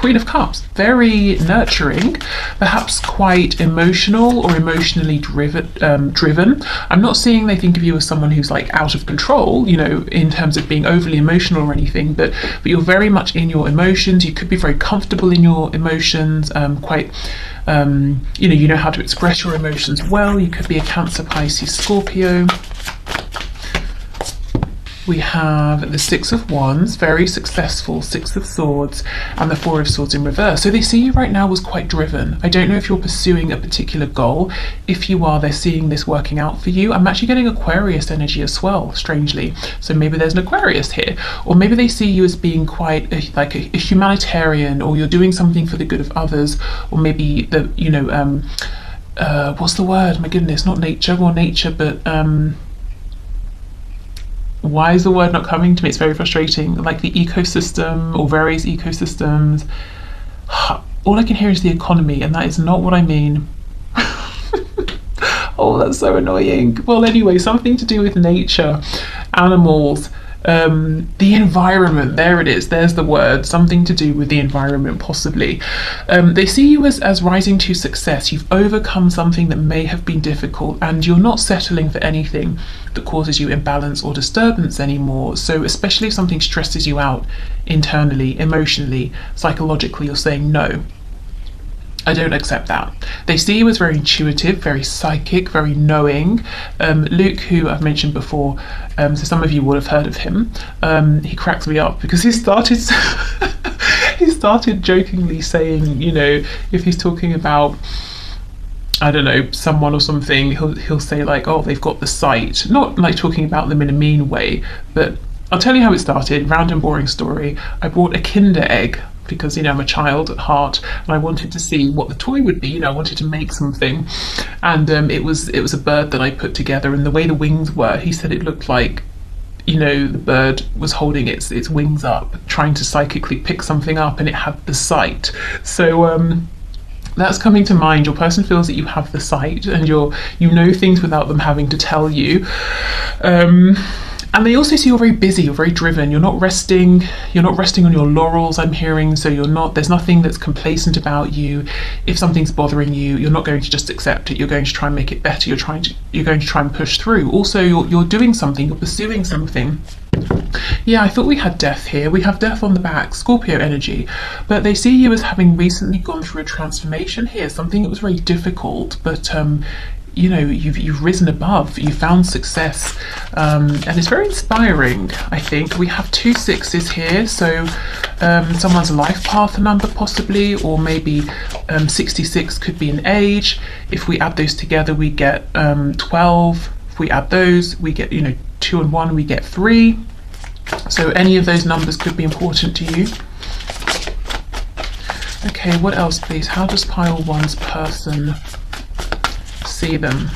Queen of Cups, very nurturing, perhaps quite emotional or emotionally driven. I'm not seeing they think of you as someone who's like out of control, you know, in terms of being overly emotional or anything, but you're very much in your emotions. You could be very comfortable in your emotions, quite you know how to express your emotions well. You could be a Cancer, Pisces, Scorpio. We have the Six of Wands, very successful, Six of Swords, and the Four of Swords in reverse. So they see you right now as quite driven. I don't know if you're pursuing a particular goal. If you are, they're seeing this working out for you. I'm actually getting Aquarius energy as well, strangely. So maybe there's an Aquarius here. Or maybe they see you as being quite like a humanitarian, or you're doing something for the good of others, or maybe what's the word? My goodness, not nature, but why is the word not coming to me? It's very frustrating. Like the ecosystem or various ecosystems. All I can hear is the economy, and that is not what I mean. Oh, that's so annoying. Well, anyway, something to do with nature, animals, the environment. There it is, there's the word, something to do with the environment, possibly. They see you as rising to success. You've overcome something that may have been difficult, and you're not settling for anything that causes you imbalance or disturbance anymore. So especially if something stresses you out internally, emotionally, psychologically, you're saying no, I don't accept that. They see you as very intuitive, very psychic, very knowing. Luke, who I've mentioned before, so some of you would have heard of him, he cracks me up because he started he started jokingly saying, you know, if he's talking about, I don't know, someone or something, he'll say like, oh, they've got the sight. Not like talking about them in a mean way, but I'll tell you how it started. Round and boring story. I bought a Kinder egg because, you know, I'm a child at heart, and I wanted to see what the toy would be. You know, I wanted to make something, and it was a bird that I put together, and the way the wings were, he said it looked like, you know, the bird was holding its wings up, trying to psychically pick something up, and it had the sight. So that's coming to mind. Your person feels that you have the sight, and you know things without them having to tell you. And they also see you're very busy, you're very driven, you're not resting on your laurels, I'm hearing. So there's nothing that's complacent about you. If something's bothering you, you're not going to just accept it, you're going to try and make it better, you're going to try and push through. Also, you're doing something, you're pursuing something. Yeah, I thought we had Death here. We have Death on the back, Scorpio energy, but they see you as having recently gone through a transformation here, something that was very difficult, but you know, you've risen above, you found success, and it's very inspiring. I think we have 2 6s here, so someone's life path number possibly, or maybe 66 could be an age. If we add those together, we get 12. If we add those, we get, you know, 2 and 1, we get 3. So any of those numbers could be important to you. Okay, what else, please? How does pile 1's person see them?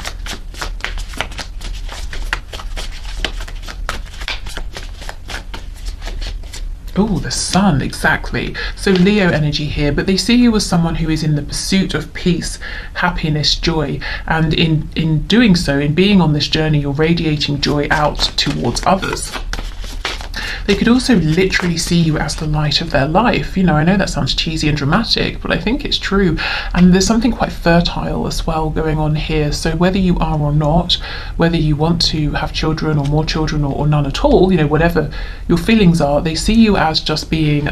Oh, the sun, exactly. So Leo energy here, but they see you as someone who is in the pursuit of peace, happiness, joy, and in doing so, in being on this journey, you're radiating joy out towards others. They could also literally see you as the light of their life. You know, I know that sounds cheesy and dramatic, but I think it's true. And there's something quite fertile as well going on here. So whether you are or not, whether you want to have children or more children or none at all, you know, whatever your feelings are, they see you as just being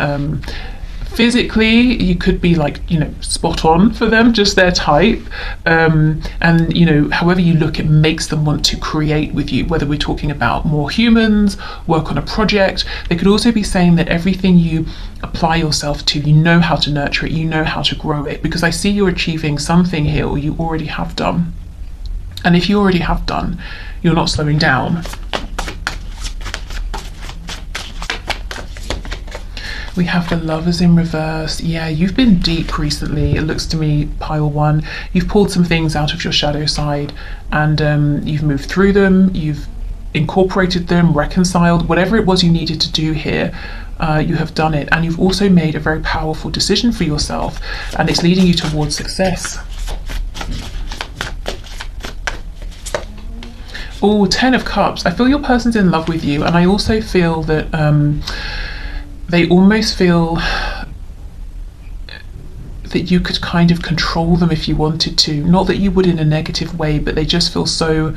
physically, you could be like, you know, spot on for them, just their type, and you know, however you look, it makes them want to create with you, whether we're talking about more humans, work on a project. They could also be saying that everything you apply yourself to, you know how to nurture it, you know how to grow it, because I see you're achieving something here, or you already have done. And if you already have done, you're not slowing down. We have the Lovers in reverse. Yeah, you've been deep recently, it looks to me, pile 1. You've pulled some things out of your shadow side, and you've moved through them, you've incorporated them, reconciled, whatever it was you needed to do here, you have done it. And you've also made a very powerful decision for yourself, and it's leading you towards success. Oh, 10 of Cups. I feel your person's in love with you, and I also feel that they almost feel that you could kind of control them if you wanted to. Not that you would in a negative way, but they just feel so...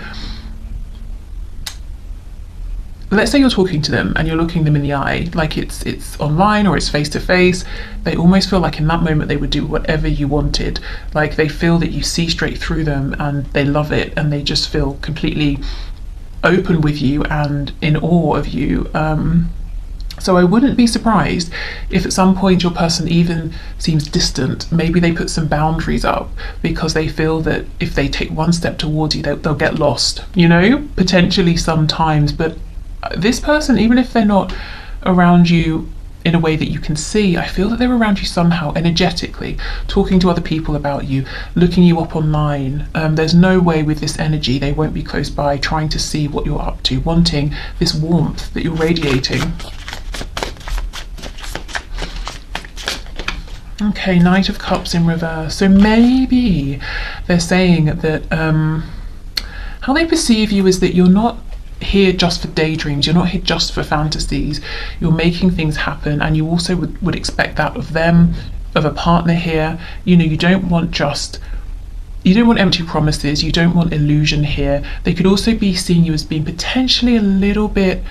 Let's say you're talking to them and you're looking them in the eye, like it's online or it's face to face. They almost feel like in that moment they would do whatever you wanted. Like they feel that you see straight through them and they love it, and they just feel completely open with you and in awe of you. So I wouldn't be surprised if at some point your person even seems distant. Maybe they put some boundaries up because they feel that if they take one step towards you, they'll get lost, you know, potentially sometimes. But this person, even if they're not around you in a way that you can see, I feel that they're around you somehow energetically, talking to other people about you, looking you up online. There's no way with this energy they won't be close by, trying to see what you're up to, wanting this warmth that you're radiating. Okay, Knight of Cups in reverse. So maybe they're saying that how they perceive you is that you're not here just for daydreams, you're not here just for fantasies, you're making things happen, and you also would expect that of them, of a partner here. You know, you don't want empty promises, you don't want illusion here. They could also be seeing you as being potentially a little bit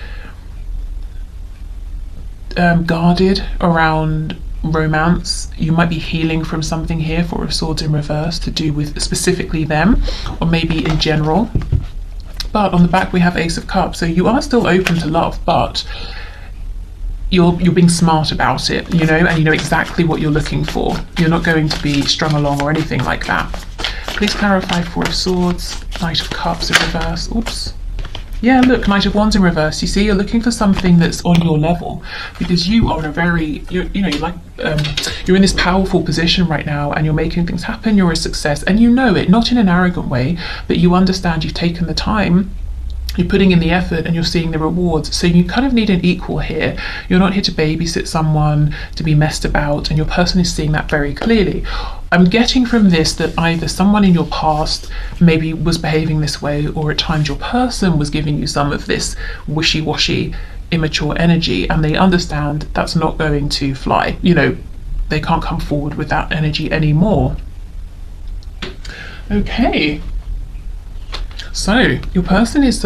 guarded around romance. You might be healing from something here, Four of Swords in reverse, to do with specifically them, or maybe in general. But on the back we have Ace of Cups, so you are still open to love, but you're being smart about it, you know, and you know exactly what you're looking for. You're not going to be strung along or anything like that. Please clarify Four of Swords, Knight of Cups in reverse. Oops. Yeah, look, Knight of Wands in reverse. You see, you're looking for something that's on your level, because you are in a very, you're in this powerful position right now, and you're making things happen. You're a success, and you know it, not in an arrogant way, but you understand you've taken the time, you're putting in the effort, and you're seeing the rewards. So you kind of need an equal here. You're not here to babysit someone, to be messed about, and your person is seeing that very clearly. I'm getting from this that either someone in your past maybe was behaving this way, or at times your person was giving you some of this wishy-washy, immature energy, and they understand that's not going to fly. You know, they can't come forward with that energy anymore. Okay. So your person is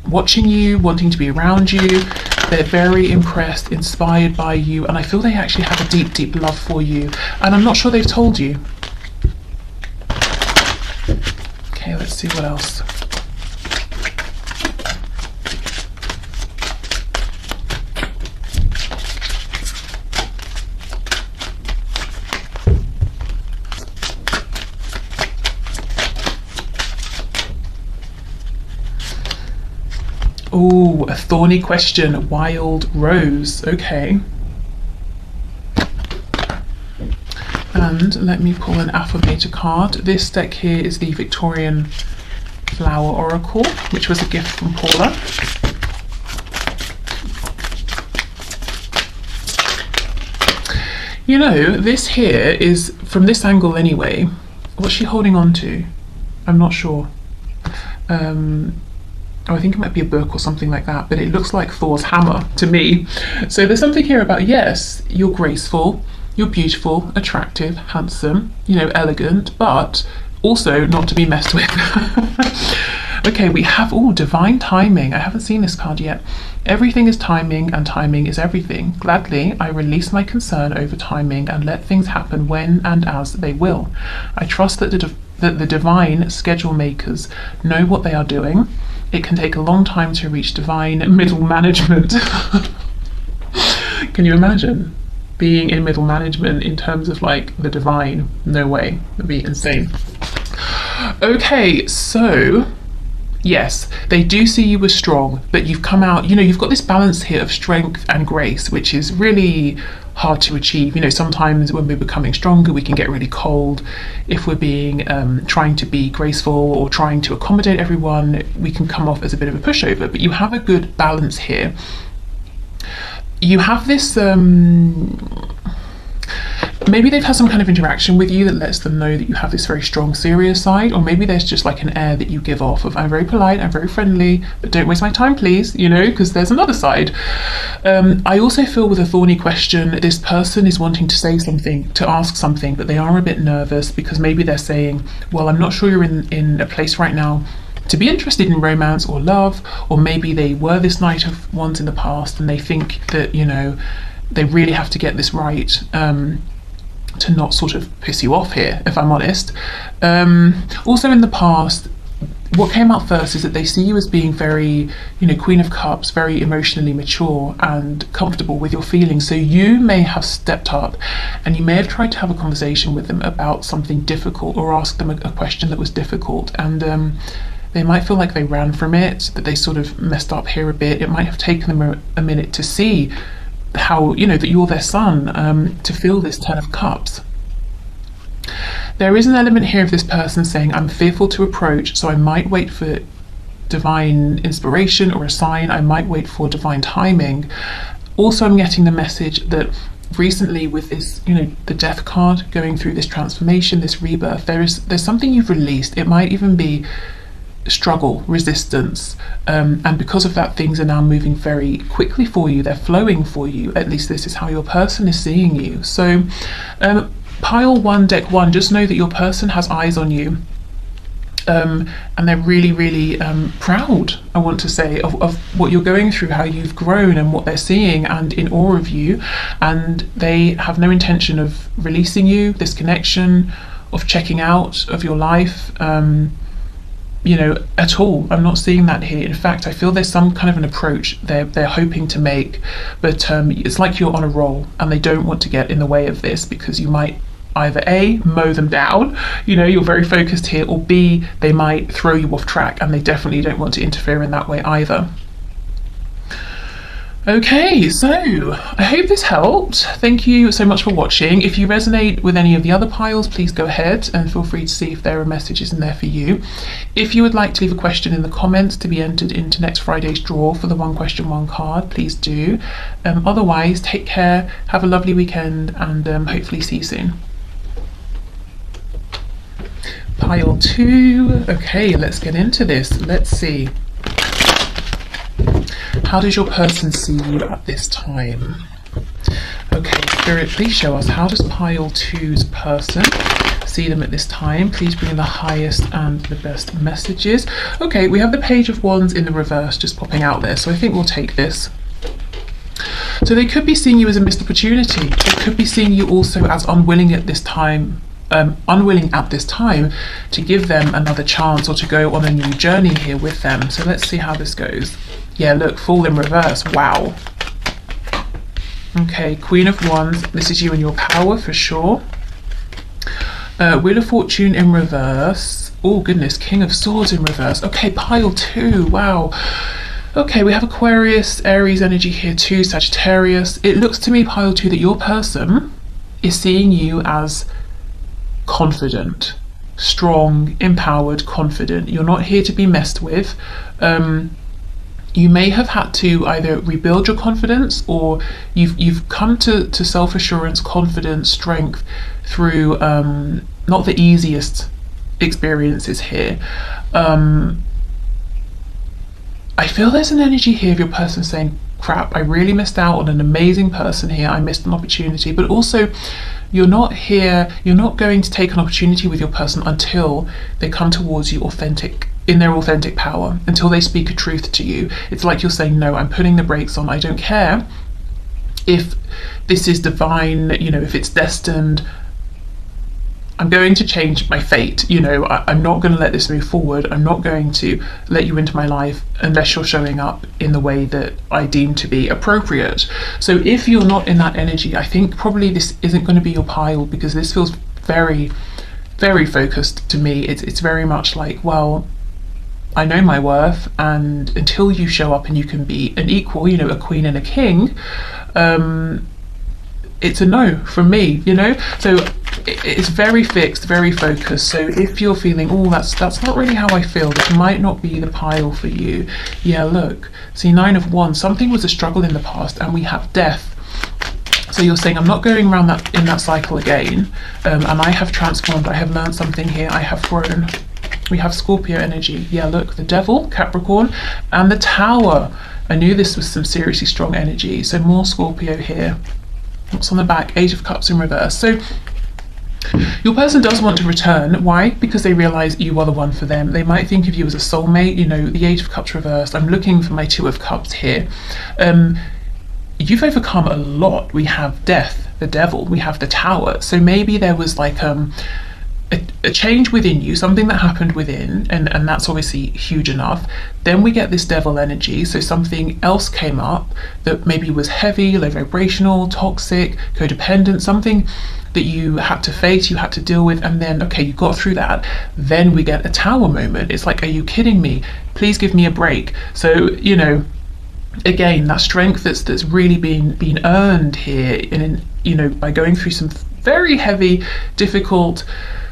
watching you, wanting to be around you. They're very impressed, inspired by you, and I feel they actually have a deep, deep love for you. And I'm not sure they've told you. Okay, let's see what else. Oh, a thorny question, Wild Rose. Okay. And let me pull an affirmator card. This deck here is the Victorian Flower Oracle, which was a gift from Paula. You know, this here is, from this angle anyway, what's she holding on to? I'm not sure. Oh, I think it might be a book or something like that, but it looks like Thor's hammer to me. So there's something here about, yes, you're graceful, you're beautiful, attractive, handsome, you know, elegant, but also not to be messed with. Okay, we have, divine timing. I haven't seen this card yet. Everything is timing, and timing is everything. Gladly, I release my concern over timing and let things happen when and as they will. I trust that the divine schedule makers know what they are doing. It can take a long time to reach divine middle management. Can you imagine being in middle management in terms of like the divine? No way, that'd be insane. Okay, so yes, they do see you as strong, but you've come out, you know, you've got this balance here of strength and grace, which is really hard to achieve. You know, sometimes when we're becoming stronger, we can get really cold. If we're being trying to be graceful or trying to accommodate everyone, we can come off as a bit of a pushover, but you have a good balance here. You have this maybe they've had some kind of interaction with you that lets them know that you have this very strong serious side, or maybe there's just like an air that you give off of, I'm very polite, I'm very friendly, but don't waste my time please, you know, because there's another side. I also feel with a thorny question, this person is wanting to say something, to ask something, but they are a bit nervous because maybe they're saying, well, I'm not sure you're in a place right now to be interested in romance or love, or maybe they were this Knight of Wands in the past and they think that, you know, they really have to get this right, to not sort of piss you off here, if I'm honest. Also in the past, what came out first is that they see you as being very, you know, Queen of Cups, very emotionally mature and comfortable with your feelings. So you may have stepped up and you may have tried to have a conversation with them about something difficult, or ask them a question that was difficult, and they might feel like they ran from it, that they sort of messed up here a bit. It might have taken them a minute to see how, you know, that you're their son, to feel this Ten of Cups. There is an element here of this person saying, I'm fearful to approach, so I might wait for divine inspiration or a sign, I might wait for divine timing. Also, I'm getting the message that recently with this, you know, the Death card, going through this transformation, this rebirth, there's something you've released. It might even be struggle, resistance, and because of that, things are now moving very quickly for you, they're flowing for you. At least this is how your person is seeing you. So pile 1, deck 1, just know that your person has eyes on you, and they're really, really proud, I want to say, of what you're going through, how you've grown and what they're seeing, and in awe of you, and they have no intention of releasing you, this connection, of checking out of your life, you know, at all. I'm not seeing that here. In fact, I feel there's some kind of an approach they're hoping to make, but it's like you're on a roll and they don't want to get in the way of this, because you might either A, mow them down, you know, you're very focused here, or B, they might throw you off track, and they definitely don't want to interfere in that way either. Okay, so I hope this helped. Thank you so much for watching. If you resonate with any of the other piles, please go ahead and feel free to see if there are messages in there for you. If you would like to leave a question in the comments to be entered into next Friday's draw for the 1 question 1 card, please do. Otherwise, take care, have a lovely weekend, and hopefully see you soon. Pile 2. Okay, let's get into this. Let's see. How does your person see you at this time? Okay, Spirit, please show us, how does pile 2's person see them at this time? Please bring in the highest and the best messages. Okay, we have the Page of Wands in the reverse just popping out there, so I think we'll take this. So they could be seeing you as a missed opportunity. They could be seeing you also as unwilling at this time, to give them another chance, or to go on a new journey here with them. So let's see how this goes. Yeah, look, Fool in reverse. Wow. Okay, Queen of Wands. This is you and your power for sure. Wheel of Fortune in reverse. Oh goodness, King of Swords in reverse. Okay, pile 2. Wow. Okay, we have Aquarius, Aries energy here too, Sagittarius. It looks to me, pile 2, that your person is seeing you as confident, strong, empowered, confident. You're not here to be messed with. You may have had to either rebuild your confidence, or you've come to self-assurance, confidence, strength through not the easiest experiences here. I feel there's an energy here of your person saying, crap, I really missed out on an amazing person here, I missed an opportunity. But also, you're not going to take an opportunity with your person until they come towards you in their authentic power, until they speak a truth to you. It's like you're saying, no, I'm putting the brakes on. I don't care if this is divine, you know, if it's destined. I'm going to change my fate, you know, I'm not going to let this move forward. I'm not going to let you into my life unless you're showing up in the way that I deem to be appropriate. So if you're not in that energy, I think probably this isn't going to be your pile, because this feels very, very focused to me. It's very much like, well, I know my worth, and until you show up and you can be an equal, you know, a queen and a king, it's a no from me, you know. So it's very fixed, very focused. So if you're feeling, oh, that's not really how I feel, this might not be the pile for you. Yeah, look, see, 9 of Wands, something was a struggle in the past, and we have death. So you're saying, I'm not going around that in that cycle again, and I have transformed, I have learned something here, I have grown. We have Scorpio energy. Yeah, look, the Devil, Capricorn, and the Tower. I knew this was some seriously strong energy. So more Scorpio here. What's on the back? Age of Cups in reverse. So your person does want to return. Why? Because they realize you are the one for them. They might think of you as a soulmate. You know, the Age of Cups reversed. I'm looking for my Two of Cups here. You've overcome a lot. We have Death, the Devil, we have the Tower. So maybe there was like a change within you, something that happened within, and that's obviously huge enough. Then we get this Devil energy, so something else came up that maybe was heavy, low vibrational, toxic, codependent, something that you had to face, you had to deal with, and then, okay, you got through that. Then we get a Tower moment. It's like, are you kidding me? Please give me a break. So, you know, again, that strength that's really been earned here, in, you know, by going through some very heavy, difficult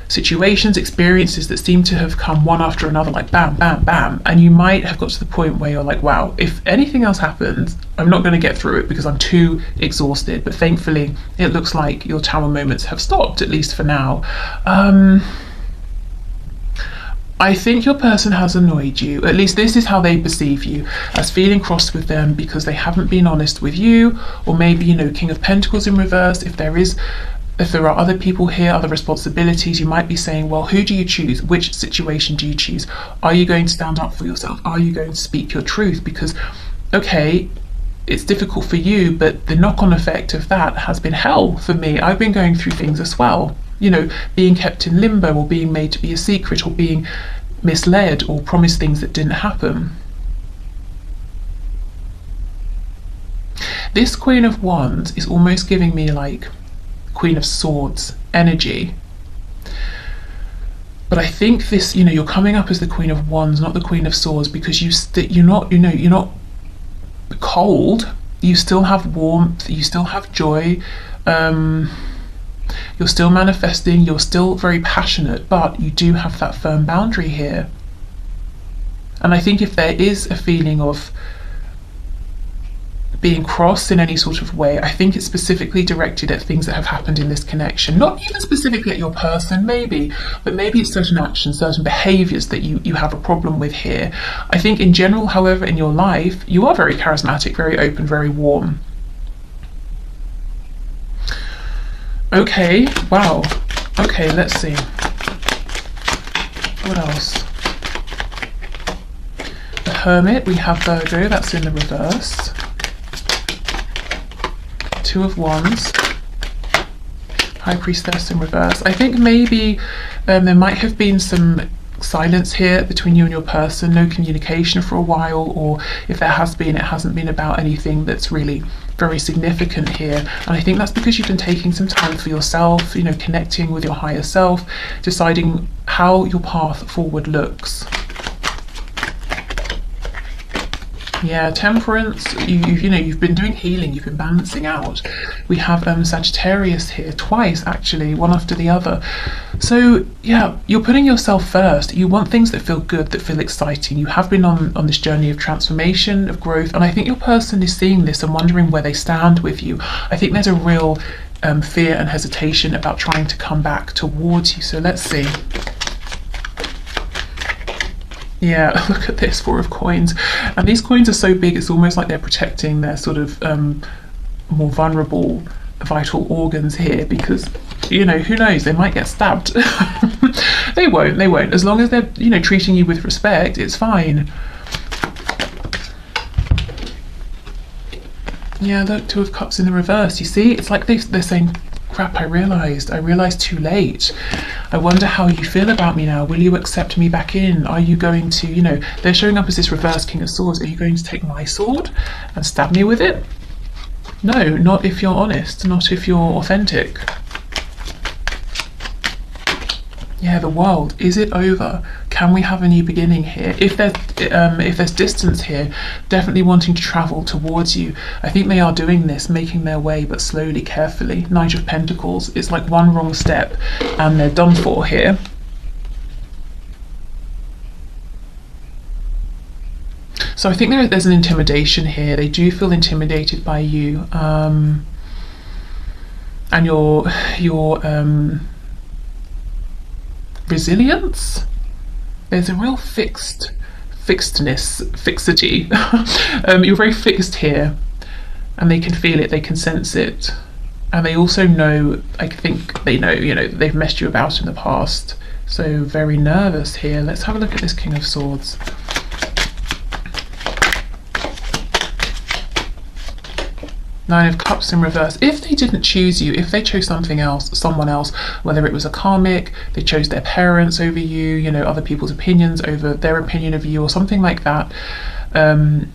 situations, experiences that seem to have come one after another, like bam, bam, bam. And you might have got to the point where you're like, wow, if anything else happens, I'm not going to get through it because I'm too exhausted. But thankfully, it looks like your Tower moments have stopped, at least for now. I think your person has annoyed you. At least this is how they perceive you, as feeling cross with them because they haven't been honest with you, or maybe, you know, King of Pentacles in reverse. If there are other people here, other responsibilities, you might be saying, well, who do you choose? Which situation do you choose? Are you going to stand up for yourself? Are you going to speak your truth? Because, okay, it's difficult for you, but the knock-on effect of that has been hell for me. I've been going through things as well. You know, being kept in limbo, or being made to be a secret, or being misled, or promised things that didn't happen. This Queen of Wands is almost giving me like Queen of Swords energy. But I think this, you know, you're coming up as the Queen of Wands, not the Queen of Swords, because you're not cold. You still have warmth. You still have joy. You're still manifesting, you're still very passionate, but you do have that firm boundary here. And I think if there is a feeling of being crossed in any sort of way, I think it's specifically directed at things that have happened in this connection. Not even specifically at your person, maybe, but maybe it's certain actions, certain behaviours that you have a problem with here. I think in general, however, in your life, you are very charismatic, very open, very warm. Okay, wow. Okay, let's see. What else? The Hermit, we have Virgo, that's in the reverse. Two of Wands. High Priestess in reverse. I think maybe there might have been some silence here between you and your person, no communication for a while, or if there has been, it hasn't been about anything that's really very significant here. And I think that's because you've been taking some time for yourself, you know, connecting with your higher self, deciding how your path forward looks. Yeah, Temperance, you've been doing healing, you've been balancing out. We have Sagittarius here, twice actually, one after the other. So yeah, you're putting yourself first. You want things that feel good, that feel exciting. You have been on this journey of transformation, of growth, and I think your person is seeing this and wondering where they stand with you. I think there's a real fear and hesitation about trying to come back towards you. So let's see. Yeah, look at this, 4 of coins. And these coins are so big, it's almost like they're protecting their sort of more vulnerable, vital organs here, because, you know, who knows, they might get stabbed. They won't. As long as they're, you know, treating you with respect, it's fine. Yeah, look, 2 of Cups in the reverse. You see, it's like they're saying, crap, I realised too late. I wonder how you feel about me now. Will you accept me back in? Are you going to, you know, they're showing up as this reverse King of Swords. Are you going to take my sword and stab me with it? No, not if you're honest, not if you're authentic. Yeah, the World. Is it over? Can we have a new beginning here? If there's distance here, definitely wanting to travel towards you. I think they are doing this, making their way, but slowly, carefully. Knight of Pentacles. It's like one wrong step and they're done for here. So I think there's an intimidation here. They do feel intimidated by you. and your resilience. There's a real fixity. You're very fixed here, and they can feel it, they can sense it, and they also know, I think they know, they've messed you about in the past. So very nervous here. Let's have a look at this King of Swords. Nine of Cups in reverse. If they didn't choose you, if they chose something else, someone else, whether it was a karmic, they chose their parents over you, other people's opinions over their opinion of you, or something like that. I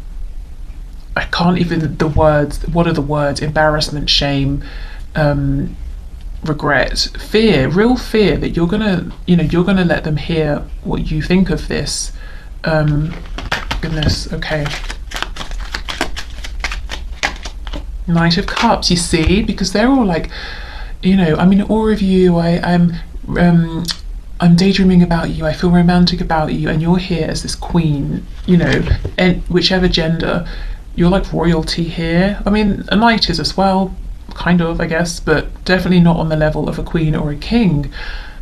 can't even, the words, what are the words? Embarrassment, shame, regret, fear, real fear that you're gonna let them hear what you think of this. Goodness, okay. Knight of Cups, you see, because they're all like, I'm in awe of you, I'm daydreaming about you, I feel romantic about you, and you're here as this queen, and whichever gender, you're like royalty here. I mean, a knight is as well, kind of, I guess, but definitely not on the level of a queen or a king.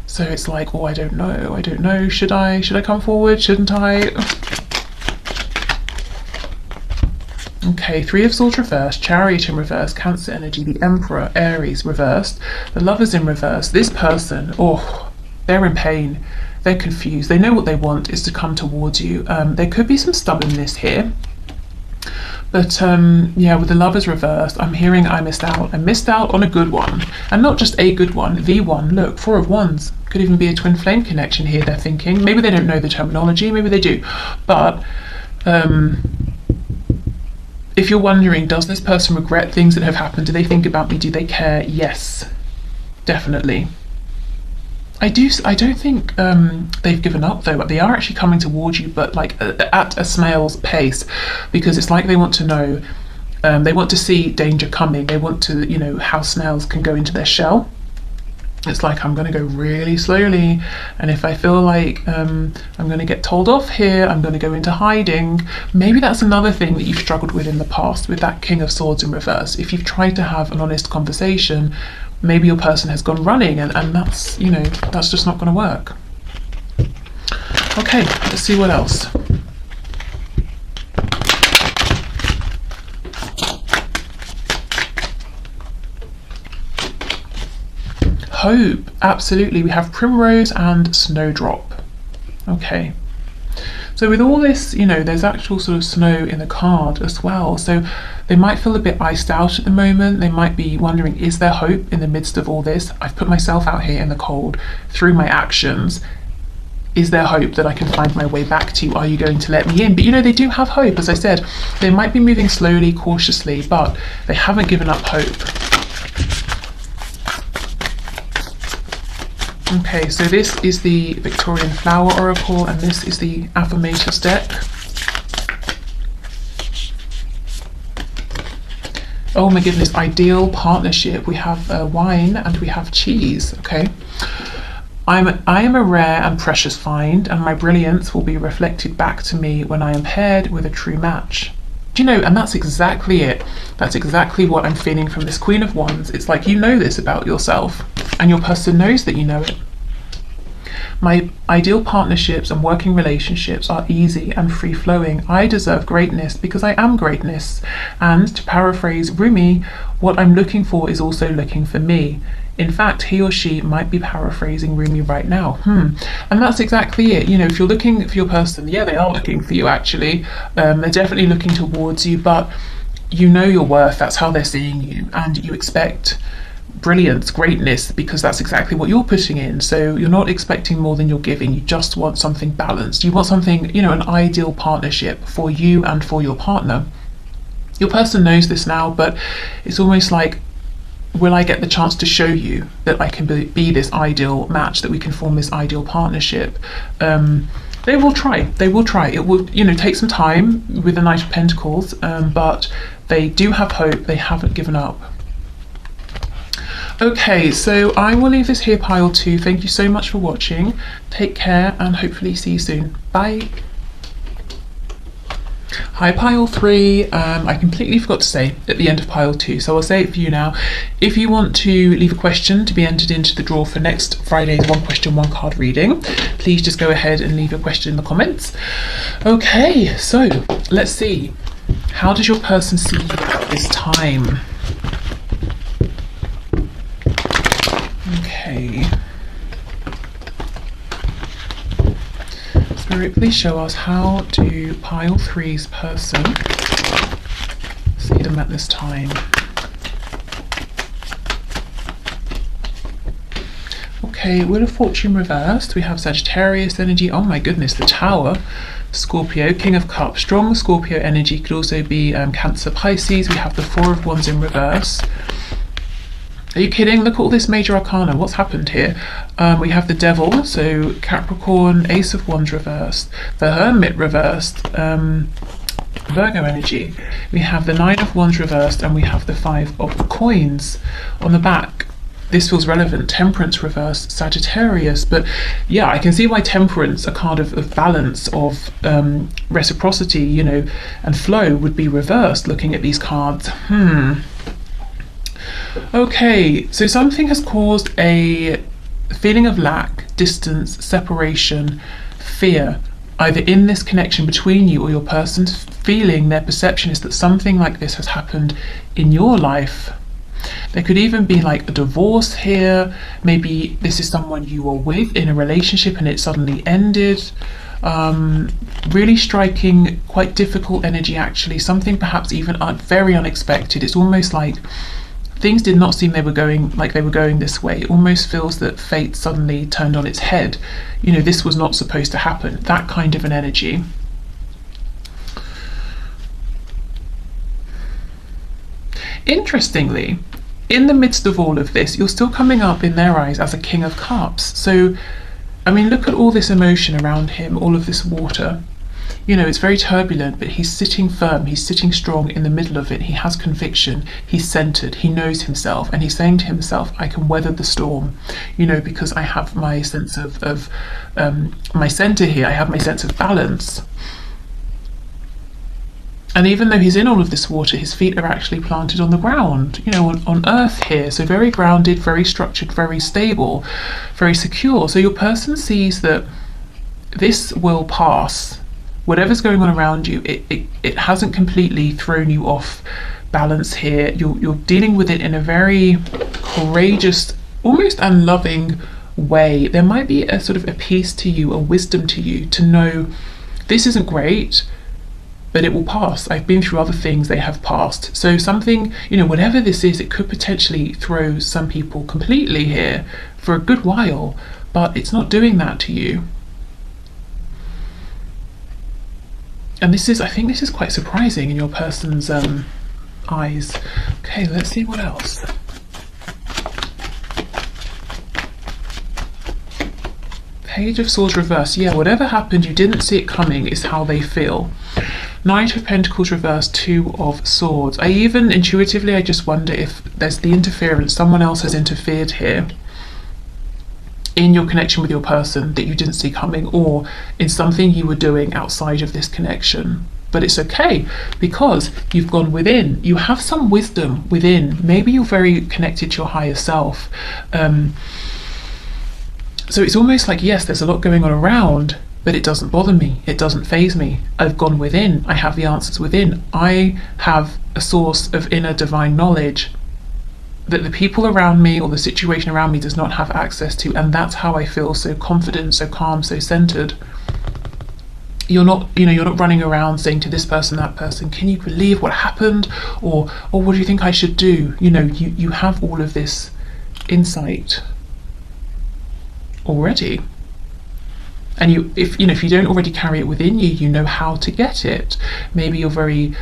So it's like, oh, I don't know, should I come forward, shouldn't I? Okay, Three of Swords reversed, Chariot in reverse, Cancer energy, the Emperor, Aries reversed, the Lovers in reverse. This person, they're in pain, they're confused, they know what they want is to come towards you. There could be some stubbornness here, but yeah, with the Lovers reversed, I'm hearing I missed out on a good one, and not just a good one, the one. Look, Four of Wands, could even be a twin flame connection here, they're thinking. Maybe they don't know the terminology, maybe they do, but if you're wondering, does this person regret things that have happened? Do they think about me? Do they care? Yes, definitely. I don't think they've given up though, but they are actually coming towards you, but like at a snail's pace, because it's like they want to know, they want to see danger coming. They want to, how snails can go into their shell. It's like, I'm going to go really slowly, and if I feel like I'm going to get told off here, I'm going to go into hiding. Maybe that's another thing that you've struggled with in the past with that King of Swords in reverse. If you've tried to have an honest conversation, maybe your person has gone running, and that's, that's just not going to work. Okay, let's see what else. Hope, absolutely. We have Primrose and Snowdrop. Okay, so with all this, there's actual sort of snow in the card as well, so they might feel a bit iced out at the moment. They might be wondering, is there hope in the midst of all this? I've put myself out here in the cold through my actions. Is there hope that I can find my way back to you? Are you going to let me in? But they do have hope. As I said, they might be moving slowly, cautiously, but they haven't given up hope. Okay, so this is the Victorian Flower Oracle, and this is the Affirmators deck. Oh my goodness, ideal partnership. We have wine and we have cheese, okay. I am a rare and precious find, and my brilliance will be reflected back to me when I am paired with a true match. Do you know, and that's exactly it. That's exactly what I'm feeling from this Queen of Wands. It's like, this about yourself, and your person knows that you know it. My ideal partnerships and working relationships are easy and free-flowing. I deserve greatness because I am greatness. And to paraphrase Rumi, what I'm looking for is also looking for me. In fact, he or she might be paraphrasing Rumi right now. And that's exactly it. If you're looking for your person, yeah, they are looking for you actually. They're definitely looking towards you, but you know your worth. That's how they're seeing you, and you expect brilliance, greatness, because that's exactly what you're putting in. So you're not expecting more than you're giving. You just want something balanced. You want something, an ideal partnership for you and for your partner. Your person knows this now, but it's almost like, will I get the chance to show you that I can be this ideal match, that we can form this ideal partnership? They will try. It will, take some time with the Knight of Pentacles, but they do have hope. They haven't given up. Okay, so I will leave this here, pile 2. Thank you so much for watching. Take care and hopefully see you soon. Bye. Hi pile 3, I completely forgot to say at the end of pile 2, so I'll say it for you now. If you want to leave a question to be entered into the draw for next Friday's one question, one card reading, please just go ahead and leave a question in the comments. Okay, so let's see. How does your person see you at this time? Okay. Spirit, please show us, how do pile 3's person see them at this time? Okay, Wheel of Fortune reversed. We have Sagittarius energy. Oh my goodness, the Tower. Scorpio, King of Cups. Strong Scorpio energy. Could also be Cancer, Pisces. We have the Four of Wands in reverse. Are you kidding? Look at all this major arcana. What's happened here? We have the Devil, so Capricorn, Ace of Wands reversed, the Hermit reversed, Virgo energy. We have the Nine of Wands reversed, and we have the Five of Coins on the back. This feels relevant. Temperance reversed, Sagittarius. But yeah, I can see why Temperance, a card of balance, of reciprocity, you know, and flow, would be reversed looking at these cards. Okay, so something has caused a feeling of lack, distance, separation, fear, either in this connection between you or your person's feeling. Their perception is that something like this has happened in your life. There could even be like a divorce here. Maybe this is someone you were with in a relationship and it suddenly ended. Really striking, quite difficult energy actually. Something perhaps even very unexpected. It's almost like things did not seem they were going this way. It almost feels that fate suddenly turned on its head. You know, this was not supposed to happen. That kind of an energy. Interestingly, in the midst of all of this, you're still coming up in their eyes as a King of Cups. So, I mean, look at all this emotion around him, all of this water. You know, it's very turbulent, but he's sitting firm, he's sitting strong in the middle of it. He has conviction, he's centered, he knows himself, and he's saying to himself, I can weather the storm, you know, because I have my sense of my center here, I have my sense of balance. And even though he's in all of this water, his feet are actually planted on the ground, you know, on earth here. So very grounded, very structured, very stable, very secure. So your person sees that this will pass. Whatever's going on around you, it hasn't completely thrown you off balance here. You're dealing with it in a very courageous, almost unloving way. There might be a sort of a peace to you, a wisdom to you, to know this isn't great, but it will pass. I've been through other things, they have passed. So something, you know, whatever this is, it could potentially throw some people completely here for a good while, but it's not doing that to you. And this is, I think this is quite surprising in your person's eyes. Okay, let's see what else. Page of Swords reversed. Yeah, whatever happened, you didn't see it coming, is how they feel. Knight of Pentacles reversed, Two of Swords. I even intuitively, I just wonder if there's the interference, someone else has interfered here in your connection with your person that you didn't see coming, or in something you were doing outside of this connection. But it's okay, because you've gone within. You have some wisdom within. Maybe you're very connected to your higher self. So it's almost like, yes, there's a lot going on around, but it doesn't bother me. It doesn't faze me. I've gone within. I have the answers within. I have a source of inner divine knowledge that the people around me or the situation around me does not have access to, and that's how I feel so confident, so calm, so centered. You're not, you know, you're not running around saying to this person, that person, can you believe what happened, or what do you think I should do? You know, you have all of this insight already, and if you don't already carry it within you, you know how to get it. Maybe you're very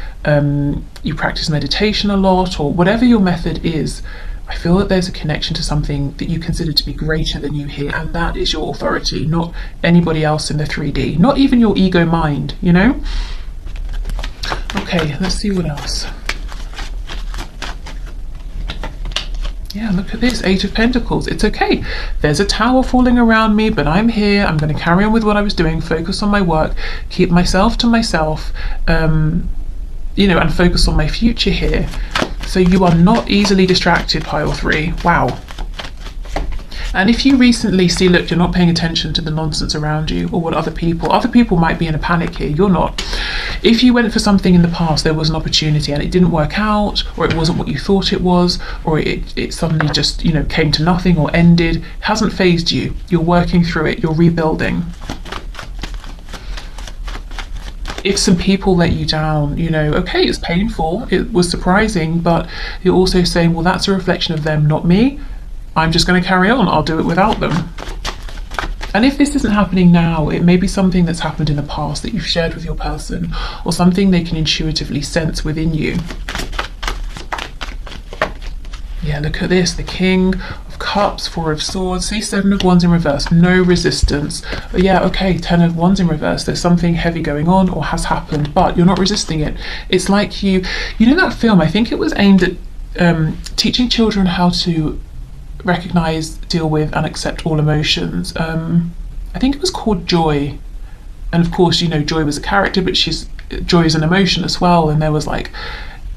you practice meditation a lot, or whatever your method is. I feel that there's a connection to something that you consider to be greater than you here, and that is your authority, not anybody else in the 3D, not even your ego mind, you know. Okay, let's see what else. Yeah, look at this, Eight of Pentacles. It's okay. There's a tower falling around me, but I'm here. I'm going to carry on with what I was doing, focus on my work, keep myself to myself, and focus on my future here. So you are not easily distracted, pile 3. Wow. And if you recently see, look, you're not paying attention to the nonsense around you or what other people might be in a panic here, you're not. If you went for something in the past, there was an opportunity and it didn't work out, or it wasn't what you thought it was, or it suddenly just, came to nothing or ended, hasn't phased you. You're working through it, you're rebuilding. If some people let you down, okay, it's painful, it was surprising, but you're also saying, well, that's a reflection of them, not me. I'm just going to carry on. I'll do it without them. And if this isn't happening now, it may be something that's happened in the past that you've shared with your person, or something they can intuitively sense within you. Yeah, look at this, the King of Cups, Four of Swords, see, Seven of Wands in reverse, no resistance. Yeah, okay, Ten of Wands in reverse, there's something heavy going on or has happened, but you're not resisting it. It's like you know that film, I think it was aimed at teaching children how to recognize, deal with and accept all emotions. I think it was called Joy, and of course Joy was a character, but Joy is an emotion as well, and there was like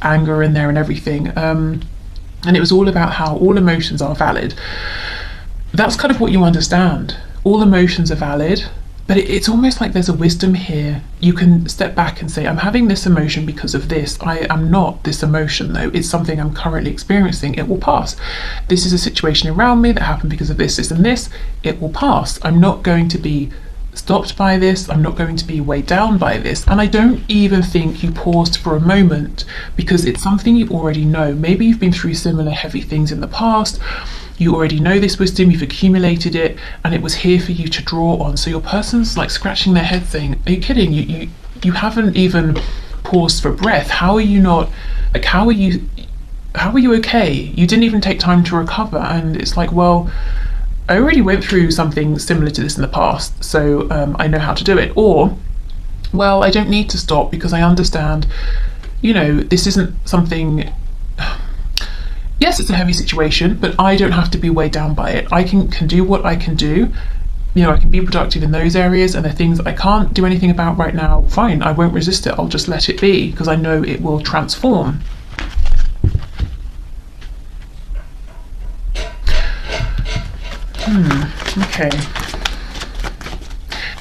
anger in there and everything, and it was all about how all emotions are valid. That's kind of what you understand. All emotions are valid, but it's almost like there's a wisdom here. You can step back and say, I'm having this emotion because of this. I am not this emotion though. It's something I'm currently experiencing. It will pass. This is a situation around me that happened because of this, this and this. It will pass. I'm not going to be stopped by this. I'm not going to be weighed down by this. And I don't even think you paused for a moment, because it's something you already know. Maybe you've been through similar heavy things in the past. You already know this wisdom, you've accumulated it, and it was here for you to draw on. So your person's like scratching their head saying, are you kidding? You haven't even paused for breath. How are you not, like, how are you okay? You didn't even take time to recover. And it's like, well, I already went through something similar to this in the past, so I know how to do it. Or, well, I don't need to stop because I understand, this isn't something, yes, it's a heavy situation, but I don't have to be weighed down by it. I can do what I can do. I can be productive in those areas, and the things that I can't do anything about right now, fine, I won't resist it. I'll just let it be because I know it will transform. Okay.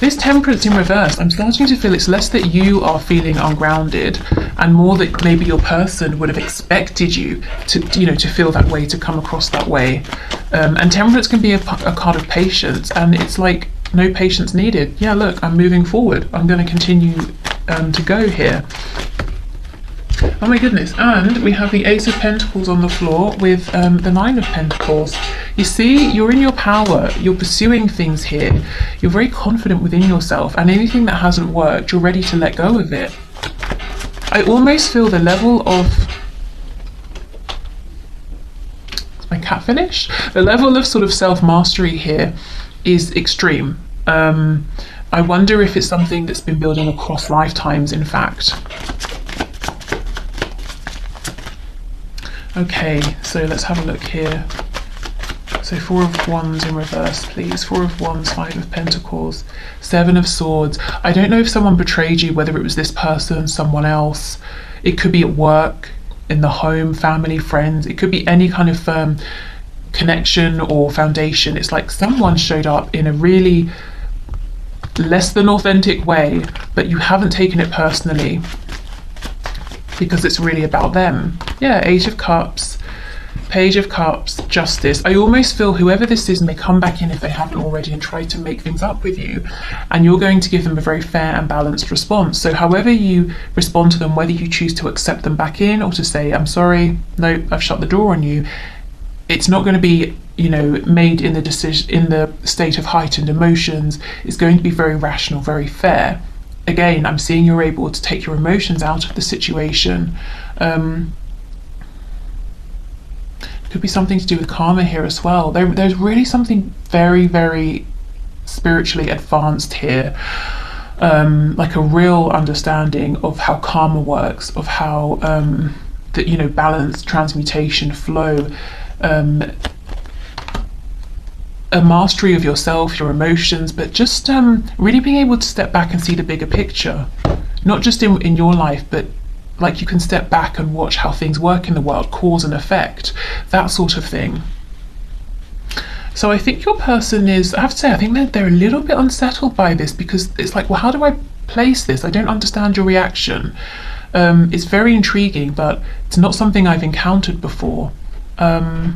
This Temperance in reverse, I'm starting to feel it's less that you are feeling ungrounded and more that maybe your person would have expected you to feel that way, to come across that way. And Temperance can be a card of patience, and it's like, no patience needed. Yeah, look, I'm moving forward. I'm going to continue to go here. Oh my goodness, and we have the Ace of Pentacles on the floor with the Nine of Pentacles. You see, you're in your power, you're pursuing things here, you're very confident within yourself, and anything that hasn't worked, you're ready to let go of it. I almost feel the level of... Is my cat finished? The level of sort of self-mastery here is extreme. I wonder if it's something that's been building across lifetimes, in fact. Okay, so let's have a look here. So Four of Wands in reverse, please. Four of Wands, Five of Pentacles, Seven of Swords. I don't know if someone betrayed you, whether it was this person, someone else. It could be at work, in the home, family, friends. It could be any kind of connection or foundation. It's like someone showed up in a really less than authentic way, but you haven't taken it personally because it's really about them. Yeah, Eight of Cups, Page of Cups, Justice. I almost feel whoever this is may come back in if they haven't already and try to make things up with you, and you're going to give them a very fair and balanced response. So however you respond to them, whether you choose to accept them back in or to say, I'm sorry, no, I've shut the door on you, it's not going to be, made in the state of heightened emotions. It's going to be very rational, very fair. Again, I'm seeing you're able to take your emotions out of the situation. Could be something to do with karma here as well. There's really something very, very spiritually advanced here. Like a real understanding of how karma works, of how balance, transmutation, flow. a mastery of yourself, your emotions, but just really being able to step back and see the bigger picture, not just in your life, but like you can step back and watch how things work in the world, cause and effect, that sort of thing. So I think your person is, I have to say, I think they're a little bit unsettled by this, because it's like, well, how do I place this? I don't understand your reaction. It's very intriguing, but it's not something I've encountered before. I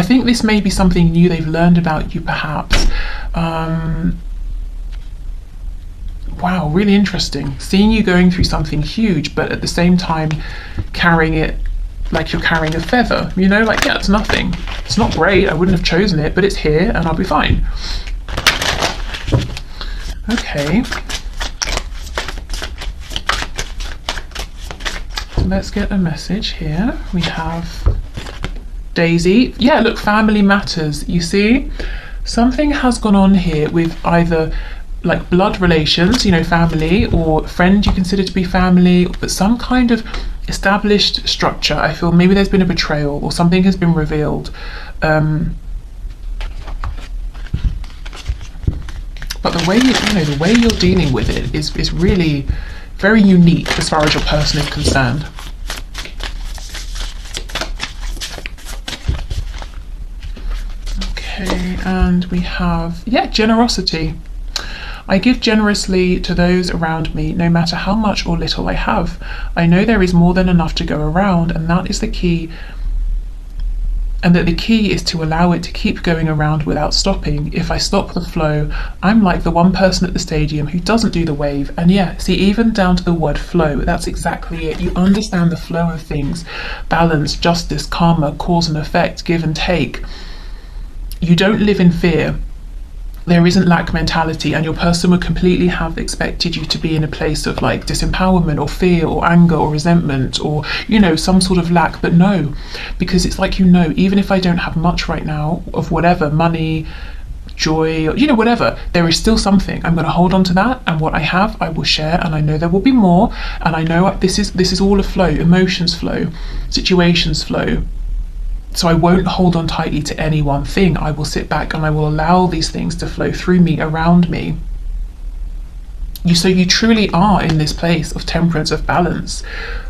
think this may be something new they've learned about you, perhaps. Wow, really interesting. Seeing you going through something huge, but at the same time carrying it like you're carrying a feather, you know, like, yeah, it's nothing. It's not great, I wouldn't have chosen it, but it's here and I'll be fine. Okay. So let's get a message here. We have Daisy. Yeah, look, family matters. You see, something has gone on here with either like blood relations, you know, family, or friend you consider to be family, but some kind of established structure. I feel maybe there's been a betrayal or something has been revealed. But the way the way you're dealing with it is really very unique as far as your person is concerned. Okay, and we have, yeah, generosity. I give generously to those around me, no matter how much or little I have. I know there is more than enough to go around, and that is the key. And that the key is to allow it to keep going around without stopping. If I stop the flow, I'm like the one person at the stadium who doesn't do the wave. And yeah, see, even down to the word flow, that's exactly it. You understand the flow of things, balance, justice, karma, cause and effect, give and take. You don't live in fear. There isn't lack mentality, and your person would completely have expected you to be in a place of like disempowerment or fear or anger or resentment or, you know, some sort of lack, but no, because it's like, you know, even if I don't have much right now of whatever, money, joy, or, you know, whatever, there is still something. I'm going to hold on to that, and what I have I will share, and I know there will be more, and I know this is all a flow, emotions flow, situations flow. So I won't hold on tightly to any one thing. I will sit back and I will allow these things to flow through me, around me. So you truly are in this place of temperance, of balance.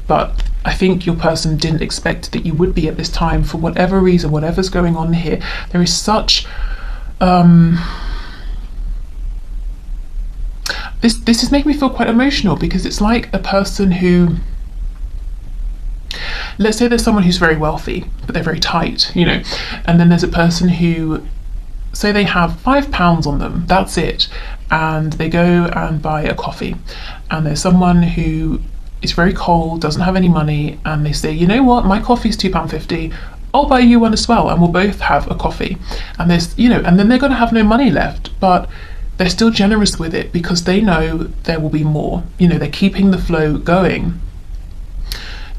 But I think your person didn't expect that you would be at this time for whatever reason, whatever's going on here. There is such this is making me feel quite emotional, because it's like a person who, let's say there's someone who's very wealthy, but they're very tight, you know, and then there's a person who, say they have £5 on them, that's it, and they go and buy a coffee, and there's someone who is very cold, doesn't have any money, and they say, you know what, my coffee's £2.50, I'll buy you one as well, and we'll both have a coffee. And there's, you know, and then they're going to have no money left, but they're still generous with it because they know there will be more, you know, they're keeping the flow going.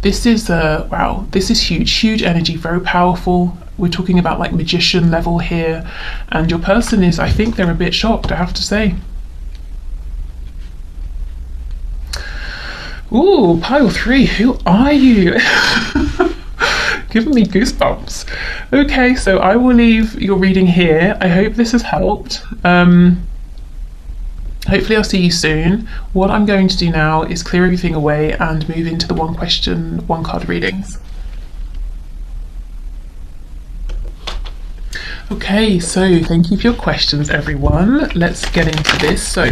This is wow, this is huge energy, very powerful. We're talking about like magician level here, and your person is, I think they're a bit shocked, I have to say. Ooh, pile 3, who are you? Giving me goosebumps. Okay, so I will leave your reading here. I hope this has helped. Hopefully I'll see you soon. What I'm going to do now is clear everything away and move into the one question, one card readings. Okay, so thank you for your questions, everyone. Let's get into this. So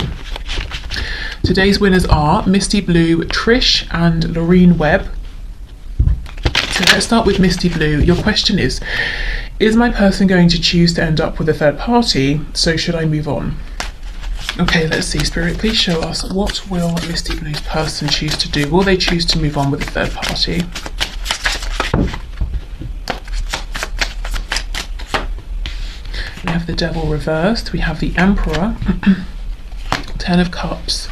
today's winners are Misty Blue, Trish and Lorraine Webb. So let's start with Misty Blue. Your question is my person going to choose to end up with a third party? So should I move on? Okay, let's see. Spirit, please show us, what will Misty Blue's person choose to do? Will they choose to move on with a third party? We have the Devil reversed. We have the Emperor. 10 of Cups.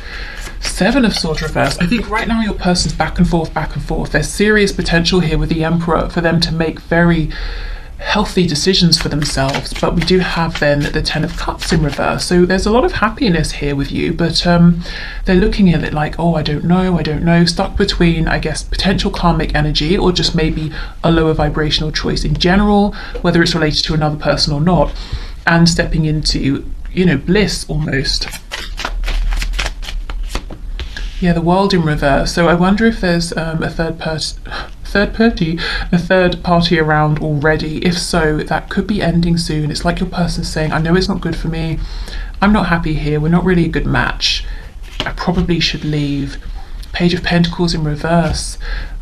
7 of Swords reversed. I think right now your person's back and forth. There's serious potential here with the Emperor for them to make very healthy decisions for themselves. But we do have then the Ten of Cups in reverse, so there's a lot of happiness here with you, but they're looking at it like, oh, I don't know, stuck between, I guess, potential karmic energy or just maybe a lower vibrational choice in general, whether it's related to another person or not, and stepping into, you know, bliss almost. Yeah, the World in reverse. So I wonder if there's a third party around already. If so, that could be ending soon. It's like your person's saying, I know it's not good for me, I'm not happy here, we're not really a good match, I probably should leave. Page of Pentacles in reverse.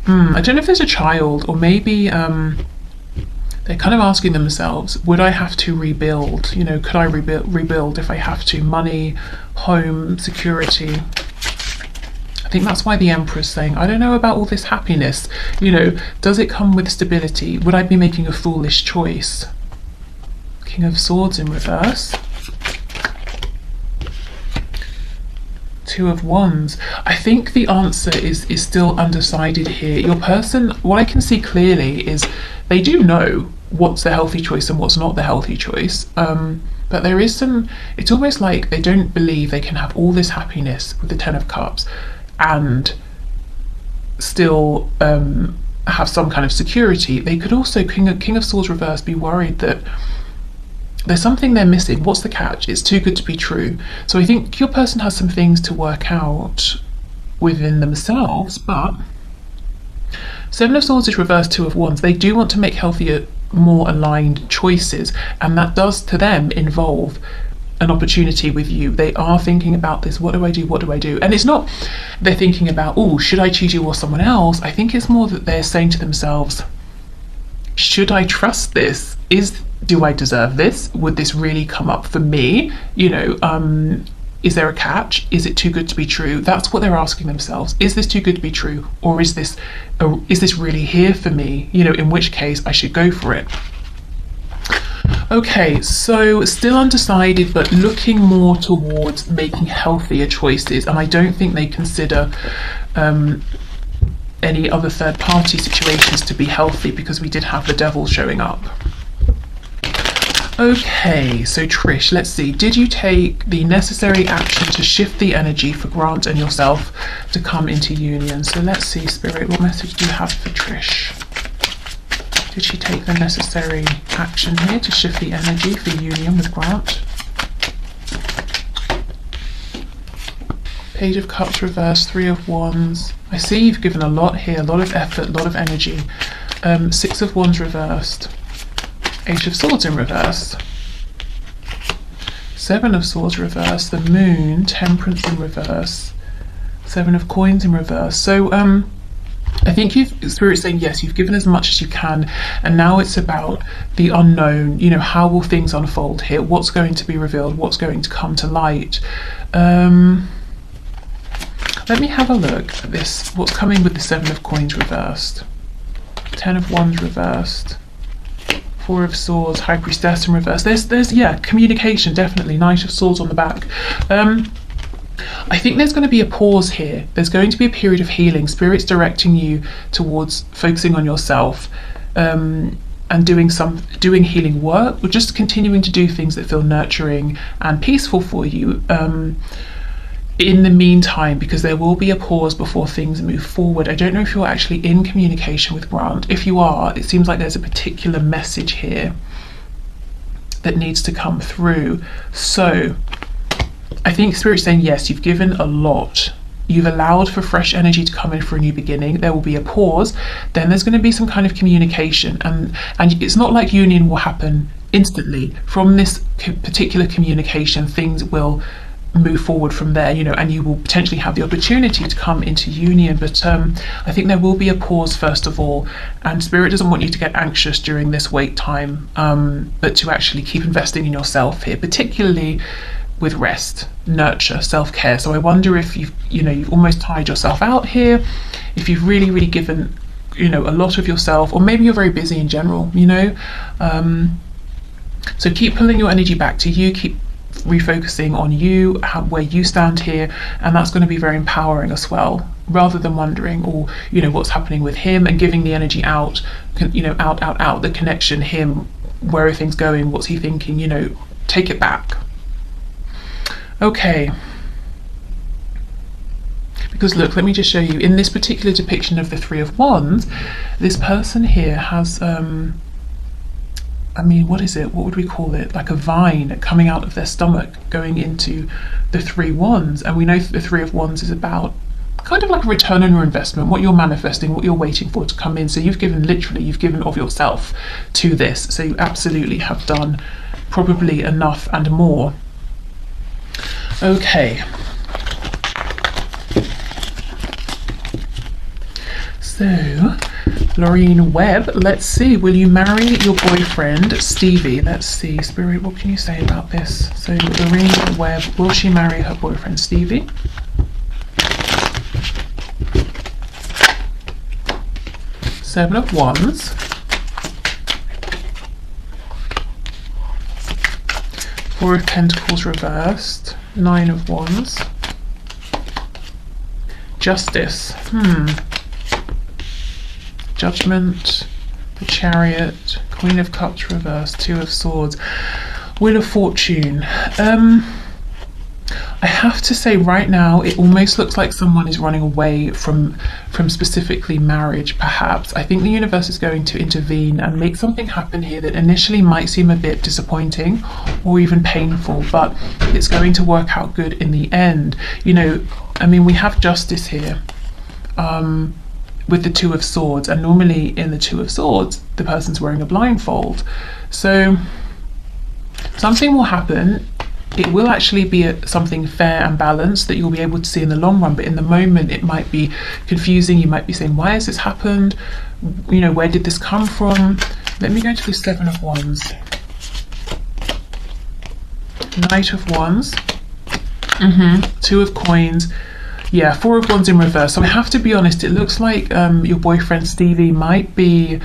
I don't know if there's a child, or maybe they're kind of asking themselves, would I have to rebuild? You know, could I rebuild if I have to? Money, home, security. I think that's why the Emperor's saying, I don't know about all this happiness. You know, does it come with stability? Would I be making a foolish choice? King of Swords in reverse. Two of Wands. I think the answer is still undecided here. Your person, what I can see clearly is they do know what's the healthy choice and what's not the healthy choice. But there is some, it's almost like they don't believe they can have all this happiness with the Ten of Cups and still have some kind of security. They could also, King of Swords reverse, be worried that there's something they're missing. What's the catch? It's too good to be true. So I think your person has some things to work out within themselves, but Seven of Swords is reversed, Two of Wands. They do want to make healthier, more aligned choices, and that does to them involve an opportunity with you. They are thinking about this, what do I do? And it's not they're thinking about, oh, should I choose you or someone else? I think it's more that they're saying to themselves, should I trust this? Do I deserve this? Would this really come up for me? You know, is there a catch? Is it too good to be true? That's what they're asking themselves. Is this too good to be true? Or is this really here for me? You know, in which case I should go for it. Okay, so still undecided, but looking more towards making healthier choices. And I don't think they consider any other third party situations to be healthy, because we did have the Devil showing up. Okay, so Trish, let's see. Did you take the necessary action to shift the energy for Grant and yourself to come into union? So let's see, Spirit, what message do you have for Trish? Did she take the necessary action here to shift the energy for union with Grant? Page of Cups reversed, Three of Wands. I see you've given a lot here, a lot of effort, a lot of energy. Six of Wands reversed. Eight of Swords in reverse. Seven of Swords reversed. The Moon, Temperance in reverse. Seven of Coins in reverse. So I think Spirit's saying, yes, you've given as much as you can, and now it's about the unknown. You know, how will things unfold here? What's going to be revealed? What's going to come to light? Let me have a look at this. What's coming with the Seven of Coins reversed? Ten of Wands reversed. Four of Swords, High Priestess in reverse. There's yeah, communication, definitely. Knight of Swords on the back. I think there's going to be a pause here. There's going to be a period of healing. Spirit's directing you towards focusing on yourself, and doing healing work, or just continuing to do things that feel nurturing and peaceful for you. In the meantime, because there will be a pause before things move forward. I don't know if you're actually in communication with Grant. If you are, it seems like there's a particular message here that needs to come through. So I think Spirit's saying, yes, you've given a lot. You've allowed for fresh energy to come in for a new beginning. There will be a pause. Then there's going to be some kind of communication. And it's not like union will happen instantly. From this particular communication, things will move forward from there, you know, and you will potentially have the opportunity to come into union. But I think there will be a pause first of all, and Spirit doesn't want you to get anxious during this wait time, but to actually keep investing in yourself here, particularly with rest, nurture, self-care. So I wonder if you've almost tired yourself out here, if you've really given, you know, a lot of yourself, or maybe you're very busy in general, you know. So keep pulling your energy back to you, keep refocusing on you, where you stand here, and that's going to be very empowering as well, rather than wondering, or you know, what's happening with him, and giving the energy out, you know, out the connection, him, where are things going, what's he thinking, you know, take it back. Okay. Because look, let me just show you, in this particular depiction of the Three of Wands, this person here has, I mean, what is it? What would we call it? Like a vine coming out of their stomach, going into the Three Wands. And we know the Three of Wands is about kind of like a return on your investment, what you're manifesting, what you're waiting for to come in. So you've given, literally, you've given of yourself to this. So you absolutely have done probably enough and more. Okay. So, Lorraine Webb, let's see, will you marry your boyfriend, Stevie? Let's see, Spirit, what can you say about this? So, Lorraine Webb, will she marry her boyfriend, Stevie? Seven of Wands. Four of Pentacles reversed. Nine of Wands. Justice. Judgment, the Chariot, Queen of Cups reversed, Two of Swords, Wheel of Fortune. I have to say right now it almost looks like someone is running away from specifically marriage, perhaps. I think the universe is going to intervene and make something happen here that initially might seem a bit disappointing or even painful, but it's going to work out good in the end. You know, I mean, we have Justice here. With the Two of Swords, and normally in the Two of Swords the person's wearing a blindfold, so something will happen. It will actually be something fair and balanced that you'll be able to see in the long run, but in the moment it might be confusing. You might be saying, why has this happened, you know, where did this come from? Let me go to the Seven of Wands. Knight of Wands, Two of Coins. Yeah, Four of Wands in reverse. So I have to be honest, it looks like your boyfriend Stevie might be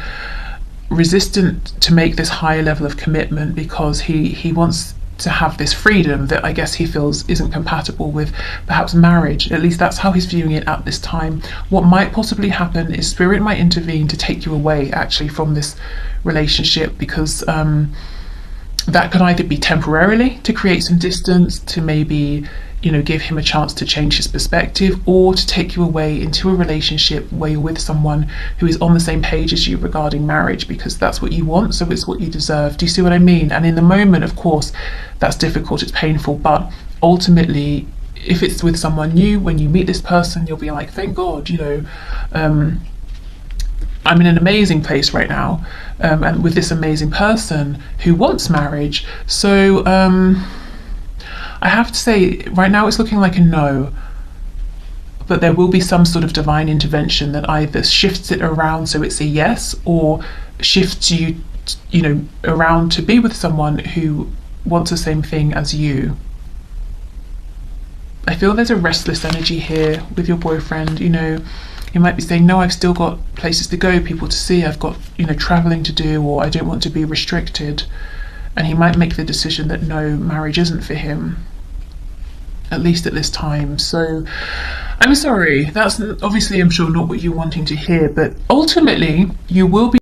resistant to make this higher level of commitment because he wants to have this freedom that I guess he feels isn't compatible with perhaps marriage. At least that's how he's viewing it at this time. What might possibly happen is Spirit might intervene to take you away actually from this relationship, because that could either be temporarily to create some distance, to maybe, you know, give him a chance to change his perspective, or to take you away into a relationship where you're with someone who is on the same page as you regarding marriage, because that's what you want, so it's what you deserve. Do you see what I mean? And in the moment, of course, that's difficult, it's painful, but ultimately, if it's with someone new, when you meet this person, you'll be like, thank God, you know, I'm in an amazing place right now, and with this amazing person who wants marriage. So I have to say, right now it's looking like a no, but there will be some sort of divine intervention that either shifts it around so it's a yes, or shifts you, you know, around to be with someone who wants the same thing as you. I feel there's a restless energy here with your boyfriend. You know, you might be saying, no, I've still got places to go, people to see, I've got, you know, traveling to do, or I don't want to be restricted. And he might make the decision that no, marriage isn't for him, at least at this time. So I'm sorry, that's obviously, I'm sure, not what you're wanting to hear, but ultimately you will be